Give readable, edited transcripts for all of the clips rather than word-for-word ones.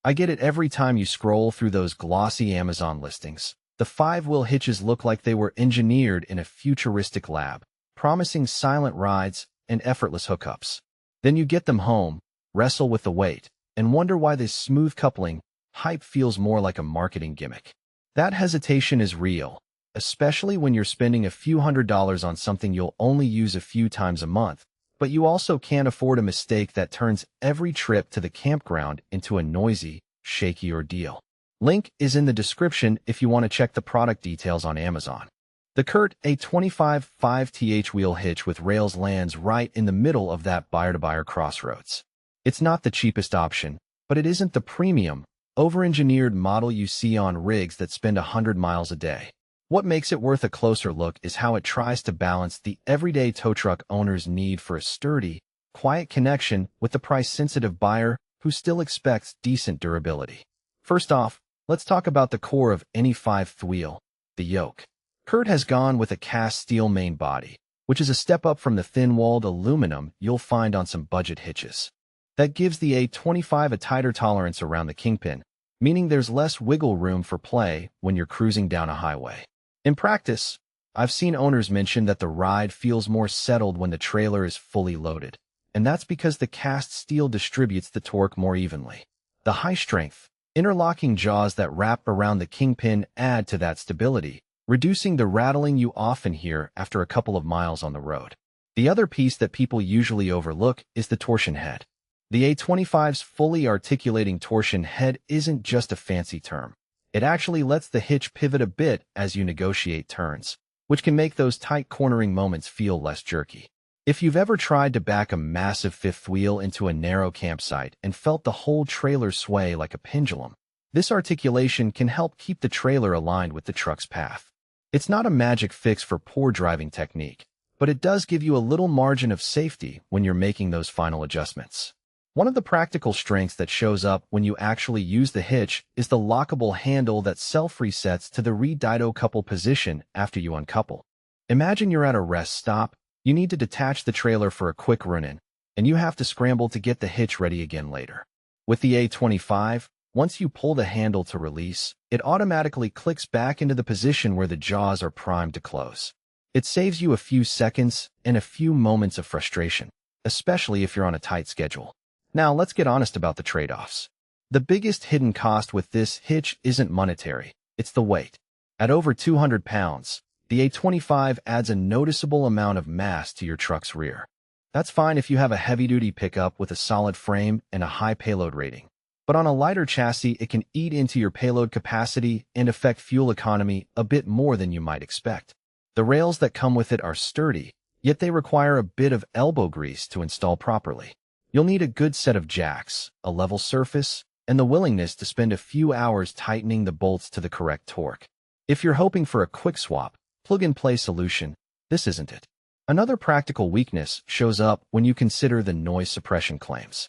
I get it every time you scroll through those glossy Amazon listings. The 5-wheel hitches look like they were engineered in a futuristic lab, promising silent rides and effortless hookups. Then you get them home, wrestle with the weight, and wonder why this smooth coupling hype feels more like a marketing gimmick. That hesitation is real, especially when you're spending a few $100s on something you'll only use a few times a month, but you also can't afford a mistake that turns every trip to the campground into a noisy, shaky ordeal. Link is in the description if you want to check the product details on Amazon. The Curt A25 5th wheel hitch with rails lands right in the middle of that buyer-to-buyer crossroads. It's not the cheapest option, but it isn't the premium, over-engineered model you see on rigs that spend 100 miles a day. What makes it worth a closer look is how it tries to balance the everyday tow truck owner's need for a sturdy, quiet connection with the price-sensitive buyer who still expects decent durability. First off, let's talk about the core of any 5th wheel, the yoke. Curt has gone with a cast steel main body, which is a step up from the thin-walled aluminum you'll find on some budget hitches. That gives the A25 a tighter tolerance around the kingpin, meaning there's less wiggle room for play when you're cruising down a highway. In practice, I've seen owners mention that the ride feels more settled when the trailer is fully loaded, and that's because the cast steel distributes the torque more evenly. The high-strength, interlocking jaws that wrap around the kingpin add to that stability, reducing the rattling you often hear after a couple of miles on the road. The other piece that people usually overlook is the torsion head. The A25's fully articulating torsion head isn't just a fancy term. It actually lets the hitch pivot a bit as you negotiate turns, which can make those tight cornering moments feel less jerky. If you've ever tried to back a massive 5th wheel into a narrow campsite and felt the whole trailer sway like a pendulum, this articulation can help keep the trailer aligned with the truck's path. It's not a magic fix for poor driving technique, but it does give you a little margin of safety when you're making those final adjustments. One of the practical strengths that shows up when you actually use the hitch is the lockable handle that self-resets to the re-dido couple position after you uncouple. Imagine you're at a rest stop, you need to detach the trailer for a quick run-in, and you have to scramble to get the hitch ready again later. With the A25, once you pull the handle to release, it automatically clicks back into the position where the jaws are primed to close. It saves you a few seconds and a few moments of frustration, especially if you're on a tight schedule. Now, let's get honest about the trade-offs. The biggest hidden cost with this hitch isn't monetary, it's the weight. At over 200 pounds, the A25 adds a noticeable amount of mass to your truck's rear. That's fine if you have a heavy-duty pickup with a solid frame and a high payload rating. But on a lighter chassis, it can eat into your payload capacity and affect fuel economy a bit more than you might expect. The rails that come with it are sturdy, yet they require a bit of elbow grease to install properly. You'll need a good set of jacks, a level surface, and the willingness to spend a few hours tightening the bolts to the correct torque. If you're hoping for a quick swap, plug-and-play solution, this isn't it. Another practical weakness shows up when you consider the noise suppression claims.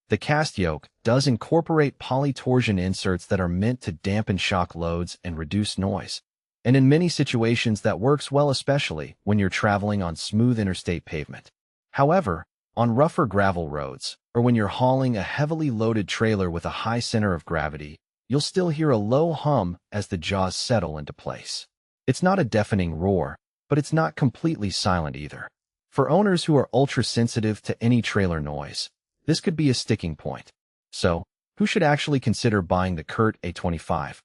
The cast yoke does incorporate poly-torsion inserts that are meant to dampen shock loads and reduce noise. And in many situations that works well, especially when you're traveling on smooth interstate pavement. However, on rougher gravel roads, or when you're hauling a heavily loaded trailer with a high center of gravity, you'll still hear a low hum as the jaws settle into place. It's not a deafening roar, but it's not completely silent either. For owners who are ultra-sensitive to any trailer noise, this could be a sticking point. So, who should actually consider buying the Curt A25?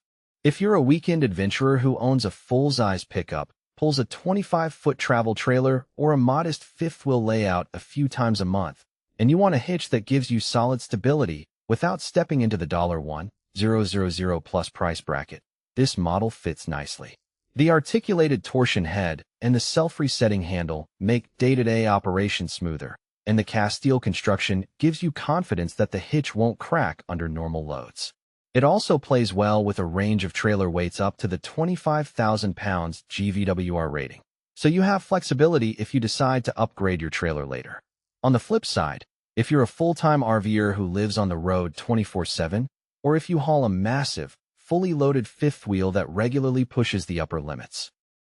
If you're a weekend adventurer who owns a full-size pickup, pulls a 25-foot travel trailer, or a modest 5th wheel layout a few times a month, and you want a hitch that gives you solid stability without stepping into the $1,000 plus price bracket, this model fits nicely. The articulated torsion head and the self-resetting handle make day-to-day operations smoother, and the cast steel construction gives you confidence that the hitch won't crack under normal loads. It also plays well with a range of trailer weights up to the 25,000 pounds GVWR rating, so you have flexibility if you decide to upgrade your trailer later. On the flip side, if you're a full-time RVer who lives on the road 24/7, or if you haul a massive, fully loaded 5th wheel that regularly pushes the upper limits,